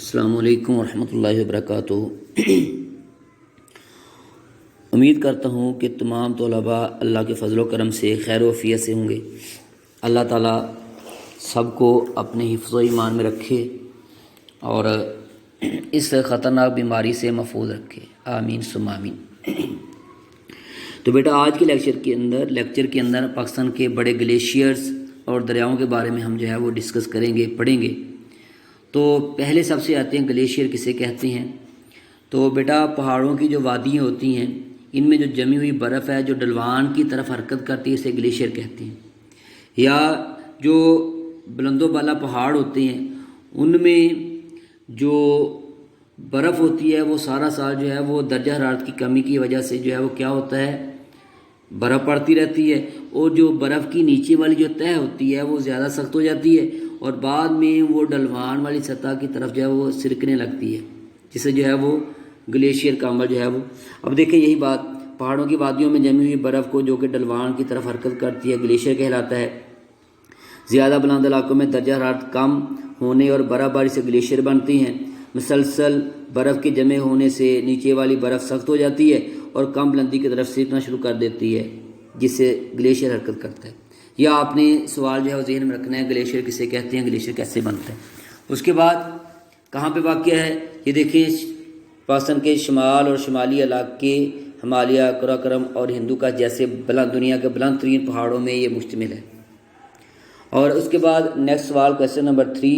السلام علیکم ورحمۃ اللہ وبرکاتہ۔ امید کرتا ہوں کہ تمام طلباء اللہ کے فضل و کرم سے خیر و عافیت سے ہوں گے۔ اللہ تعالیٰ سب کو اپنے حفظ و ایمان میں رکھے اور اس خطرناک بیماری سے محفوظ رکھے، آمین ثم آمین۔ تو بیٹا آج کے لیکچر کے اندر پاکستان کے بڑے گلیشیئرز اور دریاؤں کے بارے میں ہم جو ہے وہ ڈسکس کریں گے، پڑھیں گے۔ تو پہلے سب سے آتے ہیں گلیشیئر کسے کہتے ہیں؟ تو بیٹا پہاڑوں کی جو وادیاں ہوتی ہیں ان میں جو جمی ہوئی برف ہے جو ڈلوان کی طرف حرکت کرتی ہے اسے گلیشیئر کہتے ہیں۔ یا جو بلند و بالا پہاڑ ہوتے ہیں ان میں جو برف ہوتی ہے وہ سارا سال جو ہے وہ درجہ حرارت کی کمی کی وجہ سے جو ہے وہ کیا ہوتا ہے، برف پڑتی رہتی ہے، اور جو برف کی نیچے والی جو تہہ ہوتی ہے وہ زیادہ سخت ہو جاتی ہے اور بعد میں وہ ڈلوان والی سطح کی طرف جو ہے وہ سرکنے لگتی ہے، جسے جو ہے وہ گلیشیئر کا عمل جو ہے وہ۔ اب دیکھیں یہی بات، پہاڑوں کی وادیوں میں جمی ہوئی برف کو جو کہ ڈلوان کی طرف حرکت کرتی ہے گلیشیئر کہلاتا ہے۔ زیادہ بلند علاقوں میں درجہ حرارت کم ہونے اور برف باری سے گلیشیئر بنتی ہیں۔ مسلسل برف کے جمع ہونے سے نیچے والی برف سخت ہو جاتی ہے اور کم بلندی کی طرف سرکنا شروع کر دیتی ہے، جس سے گلیشیئر حرکت کرتا ہے۔ یا آپ نے سوال جو ہے وہ ذہن میں رکھنا ہے، گلیشیئر کسے کہتے ہیں، گلیشیئر کیسے بنتا ہے۔ اس کے بعد کہاں پہ واقع ہے یہ دیکھیں، پاکستان کے شمال اور شمالی علاقے ہمالیہ، قراقرم اور ہندوکش جیسے دنیا کے بلند ترین پہاڑوں میں یہ مشتمل ہے۔ اور اس کے بعد نیکسٹ سوال کویسچن نمبر 3،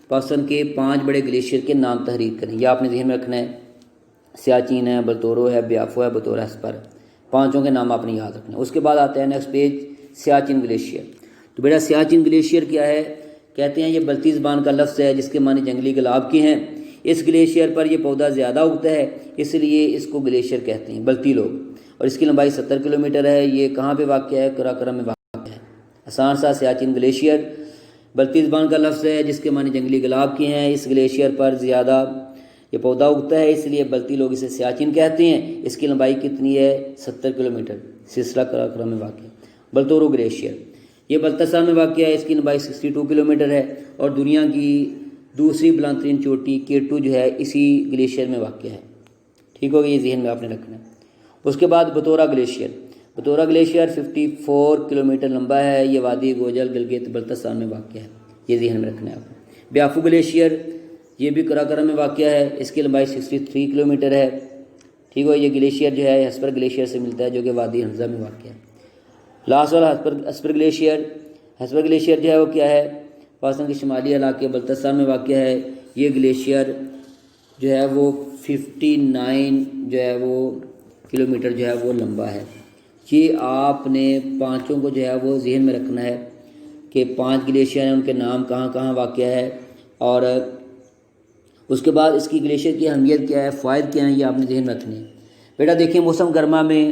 پاکستان کے 5 بڑے گلیشیئر کے نام تحریر کریں۔ یہ آپ نے ذہن میں رکھنا ہے، سیاچین ہے، بلتورو ہے، بیافو ہے، بطور ہسپر، 5 کے نام آپ نے یاد رکھنا ہے۔ اس کے بعد آتا ہے نیکسٹ پیج، سیاچین گلیشیئر۔ تو بیٹا سیاچین گلیشیئر کیا ہے؟ کہتے ہیں یہ بلتی زبان کا لفظ ہے جس کے معنی جنگلی گلاب کے ہیں۔ اس گلیشیئر پر یہ پودا زیادہ اگتا ہے، اس لیے اس کو گلیشیئر کہتے ہیں بلتی لوگ، اور اس کی لمبائی 70 کلومیٹر ہے۔ یہ کہاں پہ واقع ہے؟ قراقرم میں واقع ہے۔ آسان سا، سیاچین گلیشیئر بلتی زبان کا لفظ ہے جس کے معنی جنگلی گلاب کے ہیں۔ اس گلیشیئر پر زیادہ یہ پودا اگتا ہے، اس لیے بلتی لوگ اسے سیاچین کہتے ہیں۔ اس کی لمبائی کتنی ہے؟ 70 کلومیٹر۔ سلسلہ قراقرم میں واقع ہے۔ بلتورو گلیشیئر یہ بلتستان میں واقع ہے، اس کی لمبائی 62 کلومیٹر ہے، اور دنیا کی دوسری بلند ترین چوٹی K2 جو ہے اسی گلیشیئر میں واقع ہے۔ ٹھیک ہوگا، یہ ذہن میں آپ نے رکھنا ہے۔ اس کے بعد بطورہ گلیشیئر، بطورہ گلیشیئر 54 کلومیٹر لمبا ہے، یہ وادی گوجل گلگت بلتستان میں واقع ہے، یہ ذہن میں رکھنا ہے آپ نے۔ بیافو گلیشیئر یہ بھی قراقرم میں واقع ہے، اس کی لمبائی 63 کلومیٹر ہے۔ ٹھیک ہو، یہ گلیشیئر جو ہے ہسپر گلیشیئر سے ملتا ہے جو کہ وادی حمزہ میں واقع ہے۔ لاسٹ والا ہسپر گلیشیئر، ہسپر گلیشیئر جو ہے وہ کیا ہے؟ پاکستان کے شمالی علاقے بلتستان میں واقع ہے۔ یہ گلیشیئر جو ہے وہ 59 جو ہے وہ کلومیٹر جو ہے وہ لمبا ہے۔ یہ آپ نے 5 کو جو ہے وہ ذہن میں رکھنا ہے کہ 5 گلیشیئر ہیں، ان کے نام کہاں کہاں واقع ہے، اور اس کے بعد اس کی گلیشیئر کی اہمیت کیا ہے، فوائد کیا ہیں، یہ آپ نے ذہن میں رکھنے ہیں۔ بیٹا دیکھیں موسم گرما میں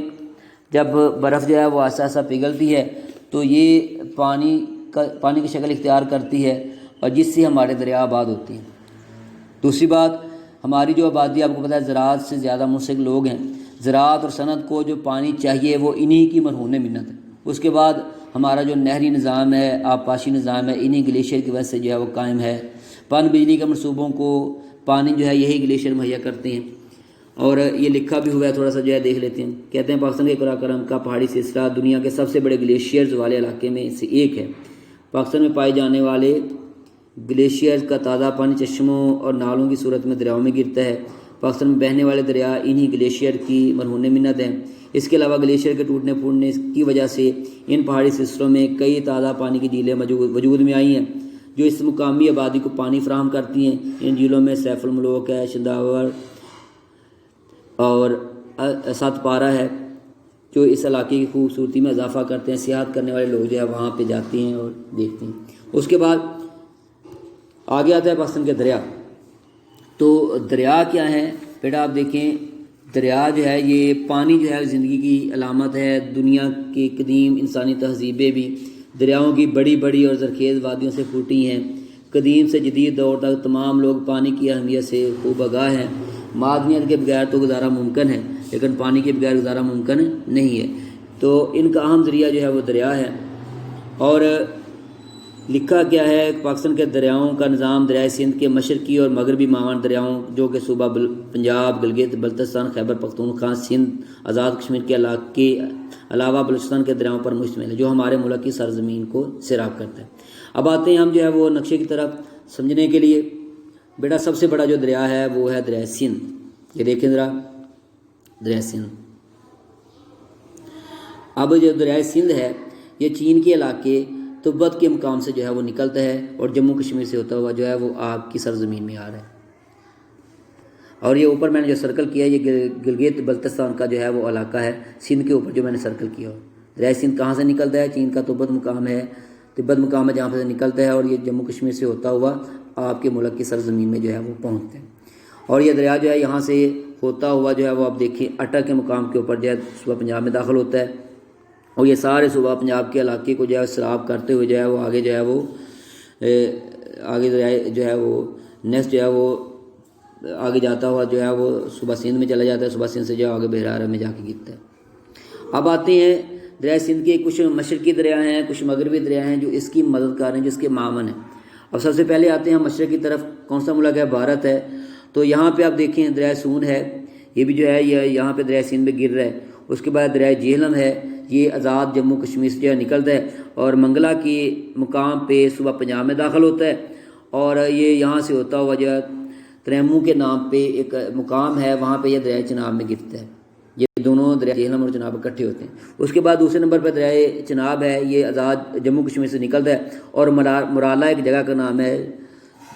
جب برف جو ہے وہ آہستہ آہستہ پگھلتی ہے تو یہ پانی کی شکل اختیار کرتی ہے، اور جس سے ہمارے دریا آباد ہوتے ہیں۔ دوسری بات، ہماری جو آبادی آپ کو پتہ ہے زراعت سے زیادہ منسلک لوگ ہیں، زراعت اور صنعت کو جو پانی چاہیے وہ انہی کی مرہون منت ہے۔ اس کے بعد ہمارا جو نہری نظام ہے، آبپاشی نظام ہے، انہی گلیشیئر کی وجہ سے جو ہے وہ قائم ہے۔ پن بجلی کے منصوبوں کو پانی جو ہے یہی گلیشیئر مہیا کرتے ہیں، اور یہ لکھا بھی ہوا ہے، تھوڑا سا جو ہے دیکھ لیتے ہیں۔ کہتے ہیں پاکستان کے قراقرم کا پہاڑی سلسلہ دنیا کے سب سے بڑے گلیشیئرز والے علاقے میں سے ایک ہے۔ پاکستان میں پائے جانے والے گلیشیئرز کا تازہ پانی چشموں اور نالوں کی صورت میں دریاؤں میں گرتا ہے۔ پاکستان میں بہنے والے دریا انہی گلیشیئر کی مرہون منت ہیں۔ اس کے علاوہ گلیشیئر کے ٹوٹنے پھوٹنے کی وجہ سے ان پہاڑی سلسلوں میں کئی تازہ پانی کی جھیلیں وجود میں آئی ہیں جو اس مقامی آبادی کو پانی فراہم کرتی ہیں۔ ان جھیلوں میں سیف الملوک ہے، شنداور اور 7 پارہ ہے جو اس علاقے کی خوبصورتی میں اضافہ کرتے ہیں۔ سیاحت کرنے والے لوگ جو ہے وہاں پہ جاتے ہیں اور دیکھتے ہیں۔ اس کے بعد آگے آتا ہے پاکستان کے دریا۔ تو دریا کیا ہے بیٹا؟ آپ دیکھیں، دریا جو ہے یہ پانی جو ہے زندگی کی علامت ہے۔ دنیا کی قدیم انسانی تہذیبیں بھی دریاؤں کی بڑی بڑی اور زرخیز وادیوں سے پھوٹی ہیں۔ قدیم سے جدید دور تک تمام لوگ پانی کی اہمیت سے خوب آگاہ ہیں۔ معدنیات کے بغیر تو گزارا ممکن ہے، لیکن پانی کے بغیر گزارا ممکن نہیں ہے۔ تو ان کا اہم ذریعہ جو ہے وہ دریا ہے، اور لکھا کیا ہے پاکستان کے دریاؤں کا نظام دریائے سندھ کے مشرقی اور مغربی معاون دریاؤں جو کہ صوبہ پنجاب، گلگت بلتستان، خیبر پختونخوا، سندھ، آزاد کشمیر کے علاقے علاوہ بلوچستان کے دریاؤں پر مشتمل ہے، جو ہمارے ملک کی سرزمین کو سیراب کرتا ہے۔ اب آتے ہیں ہم جو ہے وہ نقشے کی طرف سمجھنے کے لیے۔ بیٹا سب سے بڑا جو دریا ہے وہ ہے دریائے سندھ، یہ دیکھیں ذرا دریائے سندھ۔ اب جو دریائے سندھ ہے یہ چین کے علاقے تبت کے مقام سے جو ہے وہ نکلتا ہے اور جموں کشمیر سے ہوتا ہوا جو ہے وہ آپ کی سرزمین میں آ رہا ہے۔ اور یہ اوپر میں نے جو سرکل کیا ہے یہ گلگت بلتستان کا جو ہے وہ علاقہ ہے، سندھ کے اوپر جو میں نے سرکل کیا ہو۔ دریائے سندھ کہاں سے نکلتا ہے؟ چین کا تبت مقام ہے، جہاں سے نکلتا ہے اور یہ جموں کشمیر سے ہوتا ہوا آپ کے ملک کی سرزمین میں جو ہے وہ پہنچتا ہے۔ اور یہ دریا جو ہے یہاں سے ہوتا ہوا جو ہے وہ آپ دیکھیں اٹک کے مقام کے اوپر جو ہے صوبہ پنجاب میں داخل ہوتا ہے، اور یہ سارے صوبہ پنجاب کے علاقے کو جو ہے سیراب کرتے ہوئے جو ہے وہ آگے جو ہے وہ آگے دریا جو ہے وہ نیکسٹ جو ہے وہ آگے جاتا ہوا جو ہے وہ صوبہ سندھ میں چلا جاتا ہے، صوبہ سندھ سے جو آگے بحیرہ عرب میں جا کے گرتا ہے۔ اب آتے ہیں دریائے سندھ کے کچھ مشرقی دریا ہیں، کچھ مغربی دریا ہیں جو اس کی مدد کر رہے ہیں، جو اس کے معاون ہیں۔ اب سب سے پہلے آتے ہیں مشرق کی طرف، کون سا ملک ہے؟ بھارت ہے۔ تو یہاں پہ آپ دیکھیں دریائے سون ہے، یہ بھی جو ہے یہ یہاں پہ دریائے سندھ میں گر رہا ہے۔ اس کے بعد دریائے جہلم ہے، یہ آزاد جموں کشمیر سے جو ہے نکلتا ہے اور منگلا کی مقام پہ صوبہ پنجاب میں داخل ہوتا ہے، اور یہ یہاں سے ہوتا ہوا جو ہے تریمو کے نام پہ ایک مقام ہے، وہاں پہ یہ دریائے چناب میں گرتا ہے۔ یہ دونوں دریائے جہلم اور چناب اکٹھے ہوتے ہیں۔ اس کے بعد دوسرے نمبر پہ دریائے چناب ہے، یہ آزاد جموں کشمیر سے نکلتا ہے، اور مرالا ایک جگہ کا نام ہے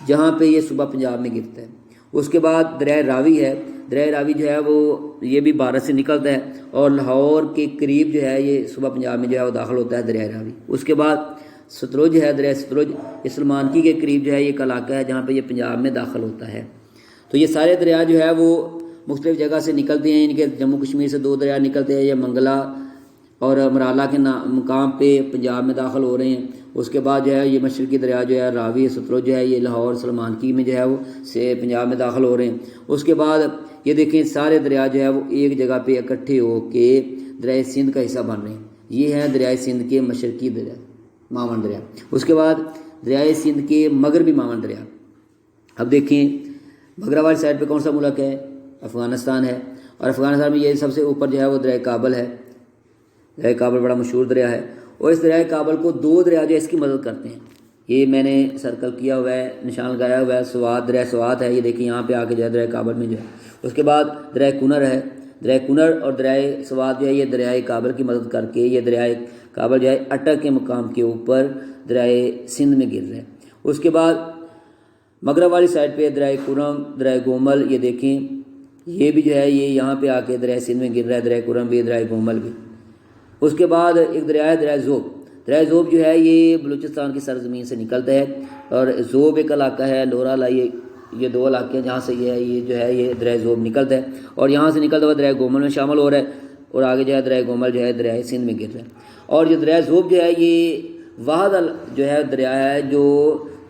جہاں پہ یہ صوبہ پنجاب میں گرتا ہے۔ اس کے بعد دریائے راوی ہے، دریائے راوی جو ہے وہ یہ بھی بھارت سے نکلتا ہے اور لاہور کے قریب جو ہے یہ صوبہ پنجاب میں جو ہے وہ داخل ہوتا ہے دریائے راوی۔ اس کے بعد ستلج ہے، دریائے ستلج یہ سلمانکی کے قریب جو ہے یہ ایک علاقہ ہے جہاں پہ یہ پنجاب میں داخل ہوتا ہے۔ تو یہ سارے دریا جو ہے وہ مختلف جگہ سے نکلتے ہیں، ان کے جموں کشمیر سے دو دریا نکلتے ہیں، یہ منگلا اور مرالا کے مقام پہ پنجاب میں داخل ہو رہے ہیں۔ اس کے بعد جو ہے یہ مشرقی دریا جو ہے راوی ستلج جو ہے یہ لاہور سلمانکی میں جو ہے وہ سے پنجاب میں داخل ہو رہے ہیں۔ اس کے بعد یہ دیکھیں سارے دریا جو ہے وہ ایک جگہ پہ اکٹھے ہو کے دریائے سندھ کا حصہ بن رہے ہیں۔ یہ ہیں دریائے سندھ کے مشرقی دریا معاون دریا۔ اس کے بعد دریائے سندھ کے مغربی معاون دریا۔ اب دیکھیں بگرا والی سائڈ پہ کون سا ملک ہے؟ افغانستان ہے، اور افغانستان میں یہ سب سے اوپر جو ہے وہ دریائے کابل ہے۔ دریائے کابل بڑا مشہور دریا ہے، اور اس دریائے کابل کو دو دریا جو ہے اس کی مدد کرتے ہیں۔ یہ میں نے سرکل کیا ہوا ہے، نشان لگایا ہوا ہے، سوات دریائے سوات ہے، یہ دیکھیں یہاں پہ آ کے جو ہے دریائے کابل میں جو ہے۔ اس کے بعد دریائے کنر ہے، دریائے کنر اور دریائے سوات جو ہے یہ دریائے کابل کی مدد کر کے یہ دریائے کابل جو ہے اٹک کے مقام کے اوپر دریائے سندھ میں گر رہا ہے۔ اس کے بعد مغرب والی سائڈ پہ دریائے کرم، دریائے گومل، یہ دیکھیں یہ بھی جو ہے یہ یہاں پہ آ کے دریائے سندھ میں گر رہا ہے، دریائے کرم بھی، دریائے گومل بھی۔ اس کے بعد ایک دریا ہے دریائے ذوب۔ دریائے ذوب جو ہے یہ بلوچستان کی سرزمین سے نکلتا ہے، اور ذوب ایک علاقہ ہے، لورا لائی، یہ دو علاقے ہیں جہاں سے یہ جو ہے یہ دریائے ذوب نکلتا ہے، اور یہاں سے نکلتا ہوا دریائے گومل میں شامل ہو رہا ہے، اور آگے جو ہے دریائے گومل جو ہے دریائے سندھ میں گر رہا ہے۔ اور یہ دریائے ذوب جو ہے یہ واحد جو ہے دریا ہے جو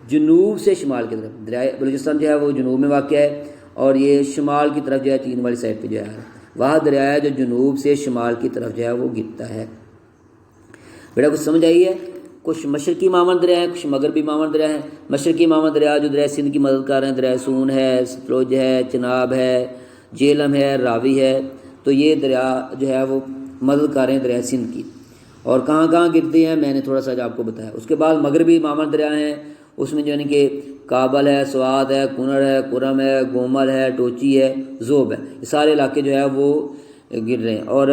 جنوب سے شمال کی طرف، دریائے بلوچستان جو ہے وہ جنوب میں واقع ہے، اور یہ شمال کی طرف جو ہے چین والی سائڈ پہ جو ہے واحد دریا ہے جو جنوب سے شمال کی طرف جو ہے وہ گرتا ہے۔ بیٹا کچھ سمجھ آئی ہے؟ کچھ مشرقی معاون دریا ہیں، کچھ مغربی معاون دریا ہیں۔ مشرقی معاون دریا جو دریائے سندھ کی مدد کر رہے ہیں، دریائے سون ہے، ستلج ہے، چناب ہے، جہلم ہے، راوی ہے۔ تو یہ دریا جو ہے وہ مدد کر رہے ہیں دریائے سندھ کی، اور کہاں کہاں گرتے ہیں میں نے تھوڑا سا آپ کو بتایا۔ اس کے بعد مغربی معاون دریا ہیں، اس میں جو ہے کہ کابل ہے، سوات ہے، کنر ہے، کرم ہے، گومل ہے، ٹوچی ہے، ذوب ہے، یہ سارے علاقے جو ہے وہ گر رہے ہیں۔ اور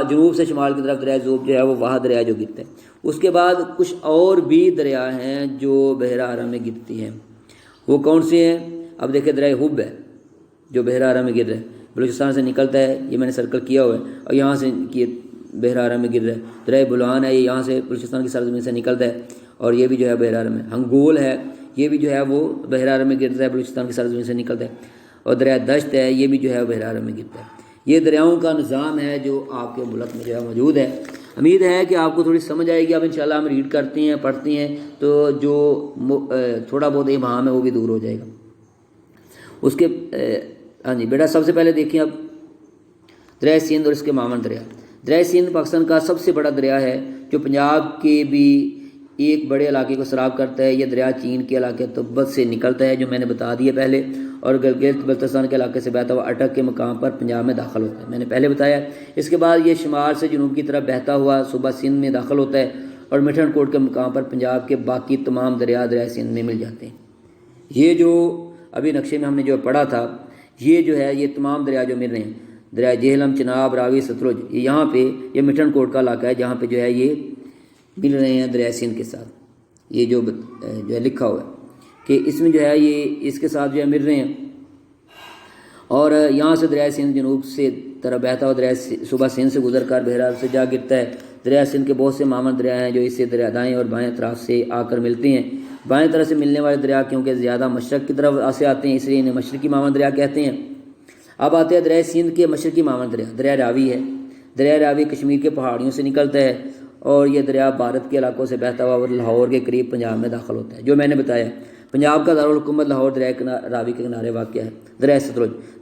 جنوب سے شمال کی طرف دریائے ذوب جو ہے وہ واحد دریا جو گرتا ہے۔ اس کے بعد کچھ اور بھی دریا ہیں جو بحیرہ عرب میں گرتی ہیں، وہ کون سے ہیں؟ اب دیکھیں دریائے حب ہے جو بحیرہ عرب میں گر رہا ہے، بلوچستان سے نکلتا ہے، یہ میں نے سرکل کیا ہوا ہے، اور یہاں سے بحیرہ عرب میں گر رہا ہے۔ دریائے بلوان ہے، یہ یہاں سے بلوچستان کی سرزمین سے نکلتا ہے، اور یہ بھی جو ہے بحیرہ عرب میں۔ ہنگول ہے، یہ بھی جو ہے وہ بحیرہ عرب میں گرتا ہے، بلوچستان کی سرزمین سے نکلتا ہے۔ اور دریائے دشت ہے، یہ بھی جو ہے بحیرہ عرب میں گرتا ہے۔ یہ دریاؤں کا نظام ہے جو آپ کے ملک میں جو ہے موجود ہے۔ امید ہے کہ آپ کو تھوڑی سمجھ آئے گی۔ اب انشاءاللہ ہم ریڈ کرتے ہیں، پڑھتے ہیں، تو جو تھوڑا بہت ابہام ہے وہ بھی دور ہو جائے گا۔ اس کے ہاں جی بیٹا سب سے پہلے دیکھیں اب دریائے سندھ اور اس کے معاون دریا۔ دریائے سندھ پاکستان کا سب سے بڑا دریا ہے جو پنجاب کے بھی ایک بڑے علاقے کو سراب کرتا ہے۔ یہ دریا چین کے علاقے تبت سے نکلتا ہے جو میں نے بتا دیا پہلے، اور گلگت بلتستان کے علاقے سے بہتا ہوا اٹک کے مقام پر پنجاب میں داخل ہوتا ہے، میں نے پہلے بتایا۔ اس کے بعد یہ شمال سے جنوب کی طرف بہتا ہوا صوبہ سندھ میں داخل ہوتا ہے اور مٹھن کوٹ کے مقام پر پنجاب کے باقی تمام دریائے سندھ میں مل جاتے ہیں۔ یہ جو ابھی نقشے میں ہم نے جو پڑھا تھا، یہ جو ہے یہ تمام دریا جو مل رہے ہیں، دریا جہلم، چناب، راوی، ستلج، یہاں پہ یہ مٹھن کوٹ کا علاقہ ہے جہاں پہ جو ہے یہ مل رہے ہیں دریا سندھ کے ساتھ۔ یہ جو ہے لکھا ہوا ہے کہ اس میں جو ہے یہ اس کے ساتھ جو ہے مل رہے ہیں، اور یہاں سے دریا سندھ جنوب سے طرف بہتا ہوا دریا صوبہ سندھ سے گزر کر بہرحال سے جا گرتا ہے۔ دریا سندھ کے بہت سے معاون دریا ہیں جو اس سے دریا دائیں اور بائیں طرف سے آ کر ملتے ہیں۔ بائیں طرف سے ملنے والے دریا کیونکہ زیادہ مشرق کی طرف سے آتے ہیں، اس لیے انہیں مشرقی معاون دریا کہتے ہیں۔ اب آتے ہیں دریا سندھ کے مشرقی معاون دریا، دریا راوی ہے۔ دریا راوی کشمیر کے پہاڑیوں سے نکلتا ہے اور یہ دریا بھارت کے علاقوں سے بہتا ہوا اور لاہور کے قریب پنجاب میں داخل ہوتا ہے، جو میں نے بتایا۔ پنجاب کا دارالحکومت لاہور دریا راوی کے کنارے واقع ہے۔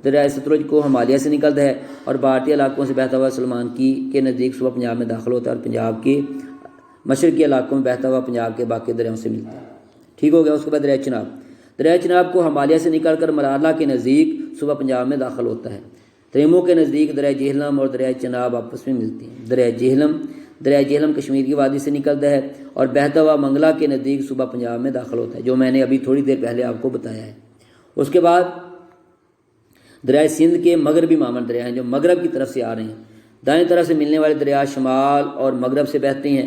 دریا ستلج کو ہمالیہ سے نکلتا ہے اور بھارتی علاقوں سے بہتا ہوا سلمان کی کے نزدیک صوبہ پنجاب میں داخل ہوتا ہے اور پنجاب کے مشرقی علاقوں میں بہتا ہوا پنجاب کے باقی دریاؤں سے ملتا ہے۔ ٹھیک ہو گیا۔ اس کے بعد دریا چناب کو ہمالیہ سے نکل کر مرالہ کے نزدیک صوبہ پنجاب میں داخل ہوتا ہے۔ تریمو کے نزدیک دریا جہلم اور دریا چناب آپس میں ملتی ہیں۔ دریا جہلم کشمیر کی وادی سے نکلتا ہے اور بہتا ہوا منگلہ کے نزدیک صوبہ پنجاب میں داخل ہوتا ہے، جو میں نے ابھی تھوڑی دیر پہلے آپ کو بتایا ہے۔ اس کے بعد دریا سندھ کے مغربی معاون دریا ہیں جو مغرب کی طرف سے آ رہے ہیں۔ دائیں طرف سے ملنے والے دریا شمال اور مغرب سے بہتے ہیں،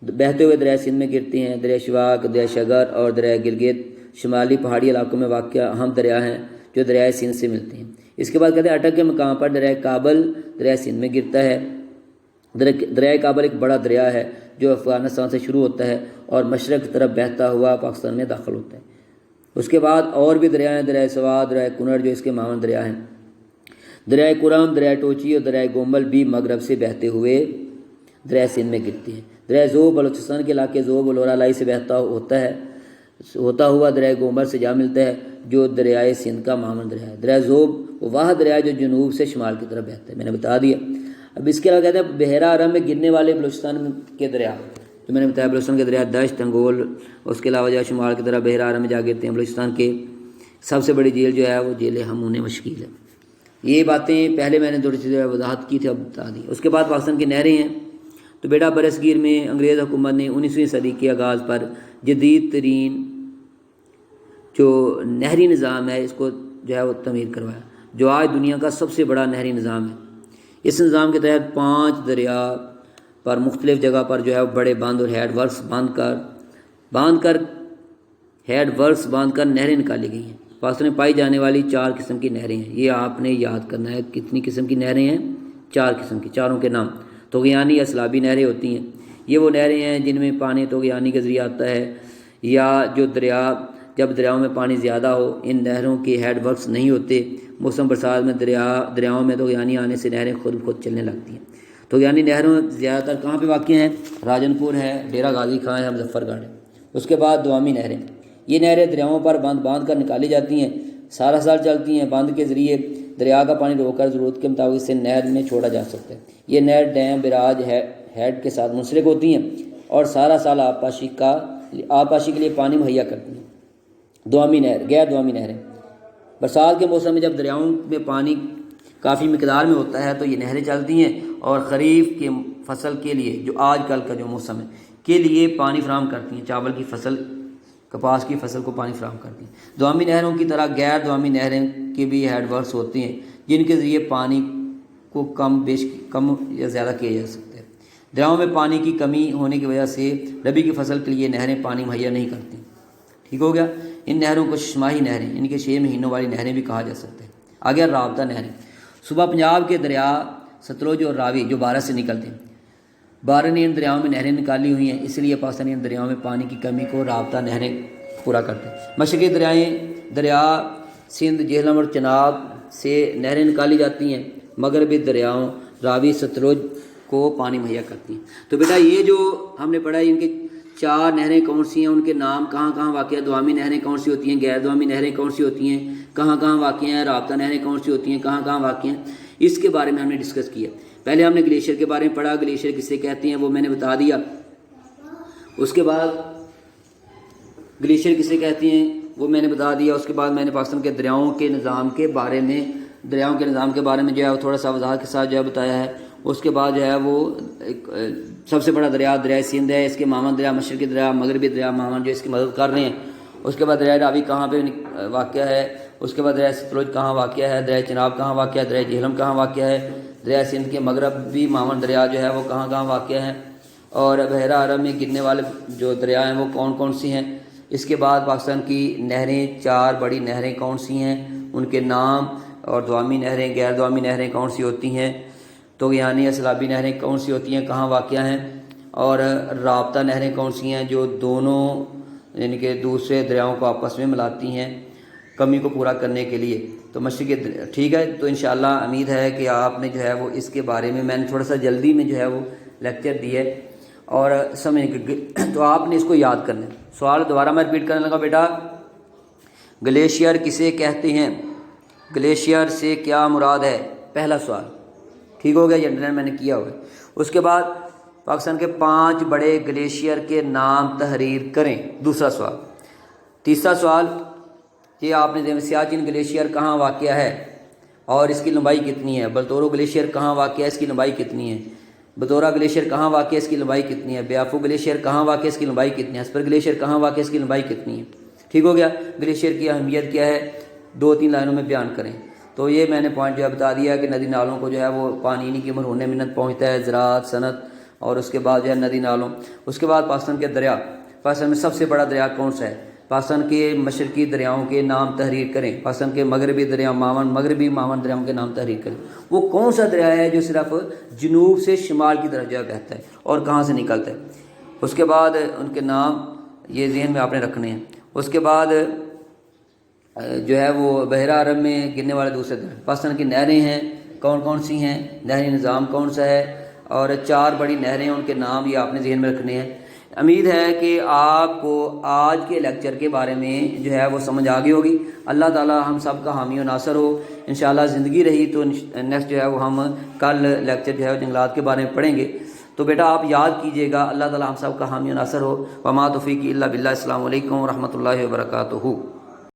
بہتے ہوئے دریا سندھ میں گرتے ہیں۔ دریا شواک، دریا شگر اور دریا گلگت شمالی پہاڑی علاقوں میں واقع اہم دریا ہیں جو دریا سندھ سے ملتے ہیں۔ اس کے بعد کہتے ہیں اٹک کے مقام پر دریا کابل دریا سندھ میں گرتا ہے۔ دریا کابل ایک بڑا دریا ہے جو افغانستان سے شروع ہوتا ہے اور مشرق کی طرف بہتا ہوا پاکستان میں داخل ہوتا ہے۔ اس کے بعد اور بھی دریا ہیں، دریا سوات، دریا کنڑ جو اس کے معاون دریا ہیں۔ دریا کرم، دریا ٹوچی اور دریا گومل بھی مغرب سے بہتے ہوئے دریا سندھ میں گرتے ہیں۔ دریا زوب بلوچستان کے علاقے زوب اور لائی سے بہتا ہوتا ہوا دریا گومل سے جا ملتا ہے جو دریائے سندھ کا معاون دریا ہے۔ دریا زوب وہ دریا جو جنوب سے شمال کی طرف بہتا ہے، میں نے بتا دیا۔ اب اس کے علاوہ کہتے ہیں بحیرہ ارم میں گرنے والے بلوچستان کے دریا، تو میں نے بتایا بلوچستان کے دریا دشت، تنگول، اس کے علاوہ جو شمال کی طرف بحیرہ ارم میں جا گرتے ہیں۔ بلوچستان کے سب سے بڑی جھیل جو ہے وہ جھیل ہمون مشکیل ہے۔ یہ باتیں پہلے میں نے تھوڑی سی وضاحت کی تھی، اب بتا دی۔ اس کے بعد پاکستان کی نہریں ہیں، تو بیٹا برصغیر میں انگریز حکومت نے 19ویں صدی کے آغاز پر جدید ترین جو نہری نظام ہے اس کو جو ہے وہ تعمیر کروایا، جو آج دنیا کا سب سے بڑا نہری نظام ہے۔ اس نظام کے تحت 5 دریا پر مختلف جگہ پر جو ہے وہ بڑے باندھ اور ہیڈ ورکس باندھ کر نہریں نکالی گئی ہیں۔ پاکستان میں پائی جانے والی 4 قسم کی نہریں ہیں، یہ آپ نے یاد کرنا ہے کتنی قسم کی نہریں ہیں، 4 قسم کی، چاروں کے نام۔ طغیانی یا سیلابی نہریں ہوتی ہیں، یہ وہ نہریں ہیں جن میں پانی طغیانی کے ذریعے آتا ہے، یا جو جب دریاؤں میں پانی زیادہ ہو۔ ان نہروں کے ہیڈ ورکس نہیں ہوتے۔ موسم برسات میں دریاؤں میں طغیانی آنے سے نہریں خود بخود چلنے لگتی ہیں۔ طغیانی نہروں زیادہ تر کہاں پہ واقع ہیں؟ راجن پور ہے، ڈیرہ غازی خان ہے، مظفر گڑھ ہے۔ اس کے بعد دوامی نہریں، یہ نہریں دریاؤں پر باندھ کر نکالی جاتی ہیں، سارا سال چلتی ہیں۔ باندھ کے ذریعے دریا کا پانی روک کر ضرورت کے مطابق اسے نہر میں چھوڑا جا سکتا ہے۔ یہ نہر ڈیم براج ہیڈ کے ساتھ منسلک ہوتی ہیں اور سارا سال آبپاشی کے لیے پانی مہیا کرتی ہیں۔ دوامی نہر، غیر دوامی نہریں، برسات کے موسم میں جب دریاؤں میں پانی کافی مقدار میں ہوتا ہے تو یہ نہریں چلتی ہیں اور خریف کے فصل کے لیے، جو آج کل کا جو موسم ہے، کے لیے پانی فراہم کرتی ہیں۔ چاول کی فصل، کپاس کی فصل کو پانی فراہم کرتی ہیں۔ دوامی نہروں کی طرح غیر دوامی نہریں کے بھی ہیڈ ورکس ہوتے ہیں جن کے ذریعے پانی کو کم یا زیادہ کیا جا سکتا ہے۔ دریاؤں میں پانی کی کمی ہونے کی وجہ سے ربی کی فصل کے لیے نہریں پانی مہیا نہیں کرتی۔ ٹھیک ہو گیا۔ ان نہروں کو شماہی نہریں، ان کے 6 مہینوں والی نہریں بھی کہا جا سکتا ہے۔ آگے رابطہ نہریں، صوبہ پنجاب کے دریا ستلج اور راوی جو بھارت سے نکلتے ہیں، بھارت نے ان دریاؤں میں نہریں نکالی ہوئی ہیں، اس لیے پاکستانی ان دریاؤں میں پانی کی کمی کو رابطہ نہریں پورا کرتے ہیں۔ مشرقی دریا سندھ، جہلم اور چناب سے نہریں نکالی جاتی ہیں، مغربی دریاؤں راوی ستلج کو پانی مہیا کرتی ہیں۔ تو بیٹا یہ جو ہم نے پڑھا ہے ان کے 4 نہریں کون سی ہیں، ان کے نام کہاں کہاں واقع ہیں، دوامی نہریں کون سی ہوتی ہیں، غیر دوامی نہریں کون سی ہوتی ہیں، کہاں کہاں واقع ہیں، رابطہ نہریں کون سی ہوتی ہیں، کہاں کہاں واقع ہیں، اس کے بارے میں ہم نے ڈسکس کیا۔ پہلے ہم نے گلیشیئر کے بارے میں پڑھا، گلیشیئر کسے کہتے ہیں وہ میں نے بتا دیا۔ اس کے بعد گلیشیئر کسے کہتے ہیں وہ میں نے بتا دیا. اس کے بعد میں نے پاکستان کے دریاؤں کے نظام کے بارے میں جو ہے وہ تھوڑا سا وضاحت کے ساتھ جو ہے بتایا ہے. اس کے بعد جو ہے وہ سب سے بڑا دریائے سندھ ہے. اس کے مامن دریا، مشرقی دریا، مغربی دریا مامن جو اس کی مدد کر رہے ہیں. اس کے بعد دریائے راوی کہاں پہ واقع ہے. اس کے بعد دریائے ستلج کہاں واقع ہے. دریائے چناب کہاں واقع ہے. دریائے جہلم کہاں واقع ہے. دریائے سندھ کے مغربی مامن دریا جو ہے وہ کہاں کہاں واقع ہے. اور بحیرہ عرب میں گرنے والے جو دریا ہیں وہ کون کون سی ہیں. اس کے بعد پاکستان کی نہریں، 4 بڑی نہریں کون سی ہیں، ان کے نام، اور دوامی نہریں، غیر دوامی نہریں کون سی ہوتی ہیں، تو یعنی سیلابی نہریں کون سی ہوتی ہیں، کہاں واقع ہیں، اور رابطہ نہریں کون سی ہیں جو دونوں یعنی کہ دوسرے دریاؤں کو آپس میں ملاتی ہیں کمی کو پورا کرنے کے لیے. تو مشرقی ٹھیک ہے. تو انشاءاللہ امید ہے کہ آپ نے جو ہے وہ اس کے بارے میں نے تھوڑا سا جلدی میں جو ہے وہ لیکچر دی ہے اور سمجھ تو آپ نے اس کو یاد کرنا ہے. سوال دوبارہ میں ریپیٹ کرنے لگا بیٹا. گلیشیئر کسے کہتے ہیں، گلیشیئر سے کیا مراد ہے، پہلا سوال ٹھیک ہو گیا، یہ انڈرلائن میں نے کیا ہوگا. اس کے بعد پاکستان کے 5 بڑے گلیشیئر کے نام تحریر کریں، دوسرا سوال. تیسرا سوال یہ آپ نے سیاچن گلیشیئر کہاں واقع ہے اور اس کی لمبائی کتنی ہے. بلتورو گلیشیئر کہاں واقع ہے، اس کی لمبائی کتنی ہے. بطورہ گلیشیئر کہاں واقع ہے، اس کی لمبائی کتنی ہے. بیافو گلیشیئر کہاں واقع ہے، اس کی لمبائی کتنی ہے. اسپر گلیشیئر کہاں واقع ہے، اس کی لمبائی کتنی ہے. ٹھیک ہو گیا. گلیشیئر کی اہمیت کیا ہے 2-3 لائنوں میں بیان کریں. تو یہ میں نے پوائنٹ جو ہے بتا دیا کہ ندی نالوں کو جو ہے وہ پانی کی مرہون منت پہنچتا ہے، زراعت، صنعت، اور اس کے بعد جو ہے ندی نالوں. اس کے بعد پاکستان کے دریا، پاکستان میں سب سے بڑا دریا کون سا ہے. پاکستان کے مشرقی دریاؤں کے نام تحریر کریں. پاکستان کے مغربی دریا مغربی مامن دریاؤں کے نام تحریر کریں. وہ کون سا دریا ہے جو صرف جنوب سے شمال کی طرف جو ہے بہتا ہے اور کہاں سے نکلتا ہے. اس کے بعد ان کے نام یہ ذہن میں آپ نے رکھنے ہیں. اس کے بعد جو ہے وہ بحیرہ عرب میں گرنے والے دوسرے دریا. پاکستان کی نہریں ہیں کون کون سی ہیں، نہری نظام کون سا ہے، اور 4 بڑی نہریں ان کے نام یہ آپ نے ذہن میں رکھنے ہیں. امید ہے کہ آپ کو آج کے لیکچر کے بارے میں جو ہے وہ سمجھ آ گئی ہوگی. اللہ تعالی ہم سب کا حامی و ناصر ہو. انشاءاللہ زندگی رہی تو نیکسٹ جو ہے وہ ہم کل لیکچر جو ہے جنگلات کے بارے میں پڑھیں گے. تو بیٹا آپ یاد کیجئے گا. اللہ تعالی ہم سب کا حامی و ناصر ہو. وما توفیقی الا باللہ. السلام علیکم ورحمۃ اللہ وبرکاتہ.